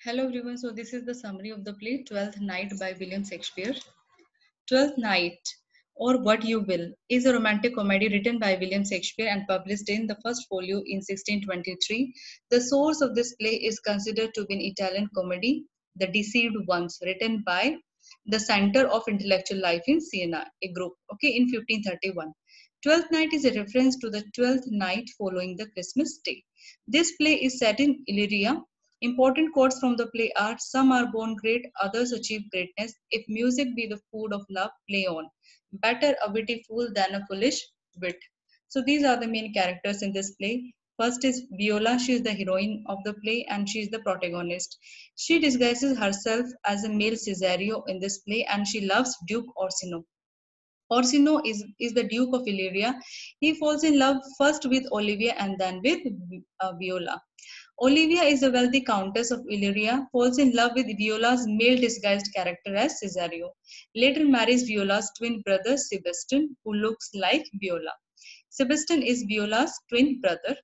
Hello everyone, so this is the summary of the play Twelfth Night by William Shakespeare. Twelfth Night, or What You Will, is a romantic comedy written by William Shakespeare and published in the first folio in 1623. The source of this play is considered to be an Italian comedy, The Deceived Ones, written by the Center of Intellectual Life in Siena, a group, in 1531. Twelfth Night is a reference to the 12th night following the Christmas day. This play is set in Illyria. Important quotes from the play are: Some are born great, others achieve greatness. If music be the food of love, play on. Better a witty fool than a foolish wit. So these are the main characters in this play. First is Viola. She is the heroine of the play and she is the protagonist. She disguises herself as a male Cesario in this play and she loves Duke Orsino. Orsino is the Duke of Illyria. He falls in love first with Olivia and then with Viola. Olivia is a wealthy countess of Illyria, falls in love with Viola's male disguised character as Cesario. Later marries Viola's twin brother Sebastian, who looks like Viola. Sebastian is Viola's twin brother.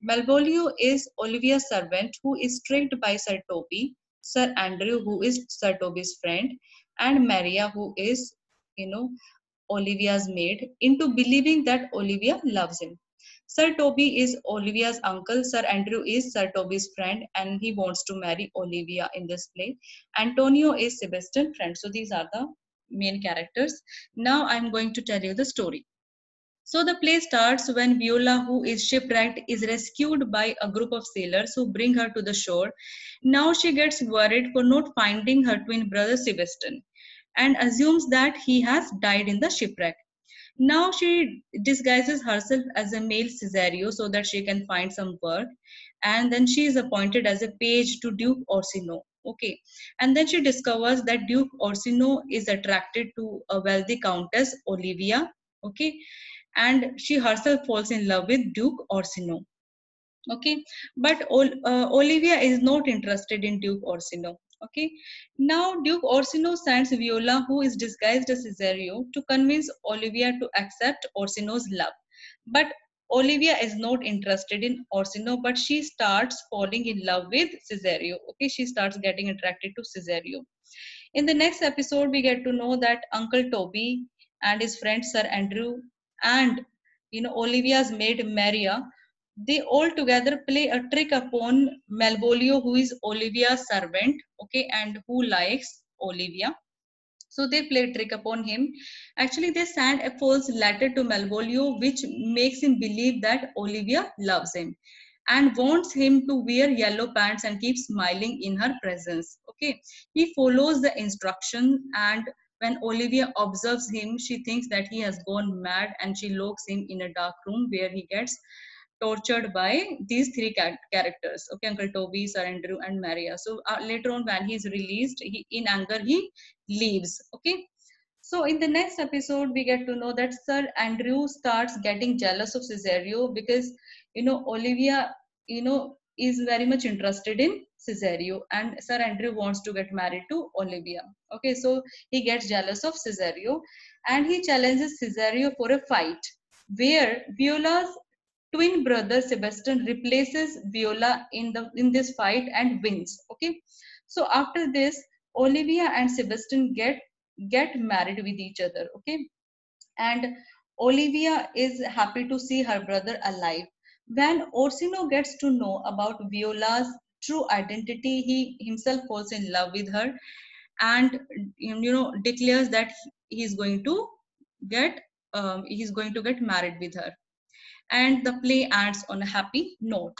Malvolio is Olivia's servant, who is tricked by Sir Toby, Sir Andrew, who is Sir Toby's friend, and Maria, who is, you know, Olivia's maid, into believing that Olivia loves him. Sir Toby is Olivia's uncle, Sir Andrew is Sir Toby's friend, and he wants to marry Olivia in this play. Antonio is Sebastian's friend. So these are the main characters. Now I'm going to tell you the story. So the play starts when Viola, who is shipwrecked, is rescued by a group of sailors who bring her to the shore. Now she gets worried for not finding her twin brother Sebastian and assumes that he has died in the shipwreck. Now she disguises herself as a male Cesario so that she can find some work, and then she is appointed as a page to Duke Orsino. Okay, and then she discovers that Duke Orsino is attracted to a wealthy countess, Olivia. Okay, and she herself falls in love with Duke Orsino. Okay, but Olivia is not interested in Duke Orsino. Okay, now Duke Orsino sends Viola, who is disguised as Cesario, to convince Olivia to accept Orsino's love. But Olivia is not interested in Orsino, but she starts falling in love with Cesario. Okay, she starts getting attracted to Cesario. In the next episode, we get to know that Uncle Toby and his friend Sir Andrew and Olivia's maid Maria, they all together play a trick upon Malvolio, who is Olivia's servant, okay, and who likes Olivia. So they play a trick upon him. Actually, they send a false letter to Malvolio, which makes him believe that Olivia loves him and wants him to wear yellow pants and keep smiling in her presence. Okay, he follows the instruction, and when Olivia observes him, she thinks that he has gone mad and she locks him in a dark room where he gets tortured by these three characters. Okay, Uncle Toby, Sir Andrew, and Maria. So later on, when he's released, he in anger he leaves. Okay. So in the next episode, we get to know that Sir Andrew starts getting jealous of Cesario because Olivia is very much interested in Cesario, and Sir Andrew wants to get married to Olivia. Okay, so he gets jealous of Cesario and he challenges Cesario for a fight where Viola's twin brother Sebastian replaces Viola in this fight and wins. Okay, so after this, Olivia and Sebastian get married with each other. Okay, and Olivia is happy to see her brother alive. When Orsino gets to know about Viola's true identity, he himself falls in love with her and declares that he's going to get he's going to get married with her, and the play ends on a happy note.